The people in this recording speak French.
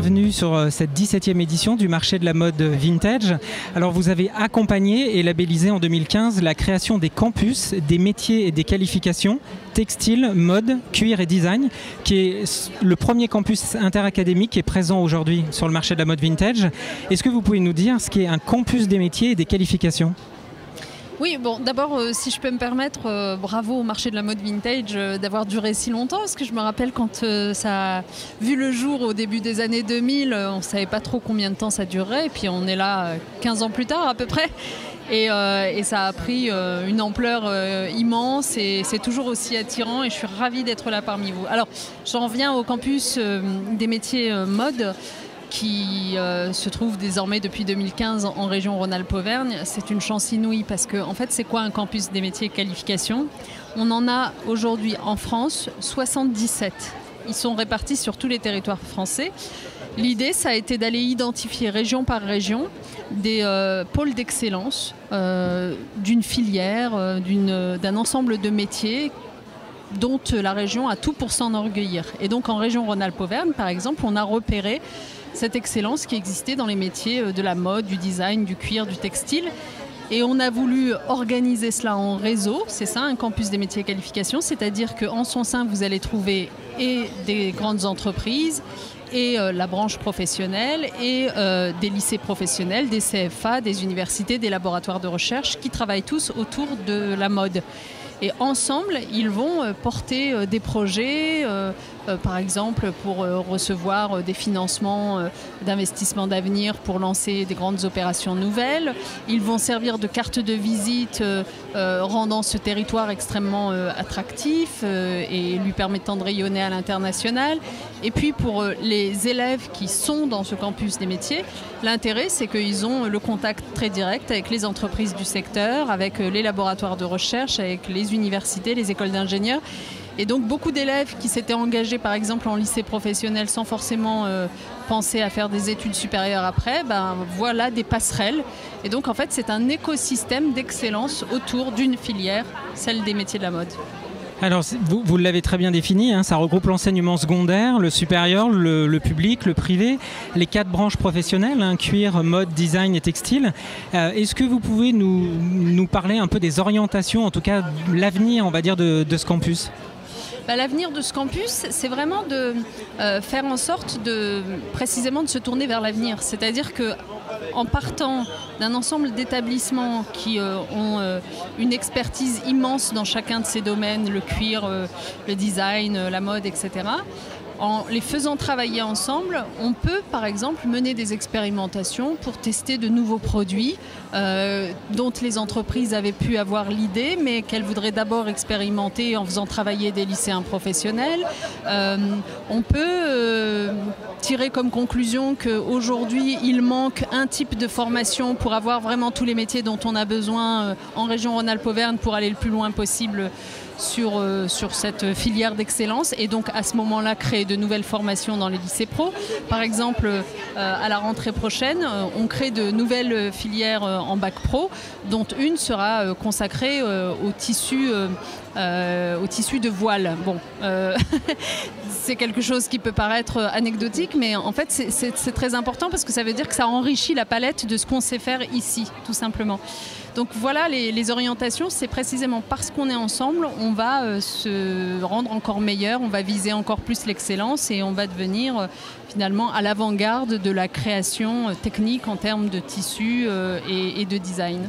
bienvenue sur cette 17e édition du marché de la mode vintage. Alors vous avez accompagné et labellisé en 2015 la création des campus, des métiers et des qualifications, textile, mode, cuir et design, qui est le premier campus interacadémique qui est présent aujourd'hui sur le marché de la mode vintage. Est-ce que vous pouvez nous dire ce qu'est un campus des métiers et des qualifications ? Oui, bon, d'abord, si je peux me permettre, bravo au marché de la mode vintage d'avoir duré si longtemps, parce que je me rappelle quand ça a vu le jour au début des années 2000, on ne savait pas trop combien de temps ça durerait, et puis on est là 15 ans plus tard à peu près, et ça a pris une ampleur immense, et c'est toujours aussi attirant, et je suis ravie d'être là parmi vous. Alors, j'en viens au campus des métiers mode, qui se trouve désormais depuis 2015 en région Rhône-Alpes-Auvergne. C'est une chance inouïe parce que, en fait, c'est quoi un campus des métiers et qualifications ? On en a aujourd'hui en France 77. Ils sont répartis sur tous les territoires français. L'idée, ça a été d'aller identifier région par région des pôles d'excellence d'une filière, d'un ensemble de métiers dont la région a tout pour s'enorgueillir. Et donc en région Rhône-Alpes-Auvergne, par exemple, on a repéré cette excellence qui existait dans les métiers de la mode, du design, du cuir, du textile. Et on a voulu organiser cela en réseau, c'est ça, un campus des métiers et qualifications, c'est-à-dire qu'en son sein, vous allez trouver et des grandes entreprises, et la branche professionnelle, et des lycées professionnels, des CFA, des universités, des laboratoires de recherche, qui travaillent tous autour de la mode. Et ensemble, ils vont porter des projets, par exemple pour recevoir des financements d'investissement d'avenir pour lancer des grandes opérations nouvelles. Ils vont servir de carte de visite, rendant ce territoire extrêmement attractif et lui permettant de rayonner à l'international. Et puis pour les élèves qui sont dans ce campus des métiers, l'intérêt c'est qu'ils ont le contact très direct avec les entreprises du secteur, avec les laboratoires de recherche, avec les universités, les écoles d'ingénieurs. Et donc beaucoup d'élèves qui s'étaient engagés par exemple en lycée professionnel sans forcément penser à faire des études supérieures après, voilà des passerelles. Et donc en fait c'est un écosystème d'excellence autour d'une filière, celle des métiers de la mode. Alors, vous l'avez très bien défini, hein, ça regroupe l'enseignement secondaire, le supérieur, le public, le privé, les 4 branches professionnelles, hein, cuir, mode, design et textile. Est-ce que vous pouvez nous parler un peu des orientations, en tout cas l'avenir, on va dire, de ce campus ? L'avenir de ce campus, c'est vraiment de faire en sorte précisément de se tourner vers l'avenir. C'est-à-dire qu'en partant d'un ensemble d'établissements qui ont une expertise immense dans chacun de ces domaines, le cuir, le design, la mode, etc., en les faisant travailler ensemble, on peut par exemple mener des expérimentations pour tester de nouveaux produits dont les entreprises avaient pu avoir l'idée, mais qu'elles voudraient d'abord expérimenter en faisant travailler des lycéens professionnels. On peut tirer comme conclusion qu'aujourd'hui, il manque un type de formation pour avoir vraiment tous les métiers dont on a besoin en région Rhône-Alpes-Auvergne pour aller le plus loin possible sur cette filière d'excellence, et donc à ce moment-là créer de nouvelles formations dans les lycées pro. Par exemple, à la rentrée prochaine, on crée de nouvelles filières en bac pro, dont une sera consacrée au tissu de voile. Bon, c'est quelque chose qui peut paraître anecdotique, mais en fait c'est très important parce que ça veut dire que ça enrichit la palette de ce qu'on sait faire ici, tout simplement. Donc voilà, les orientations, c'est précisément parce qu'on est ensemble, on va se rendre encore meilleur, on va viser encore plus l'excellence et on va devenir finalement à l'avant-garde de la création technique en termes de tissu et de design.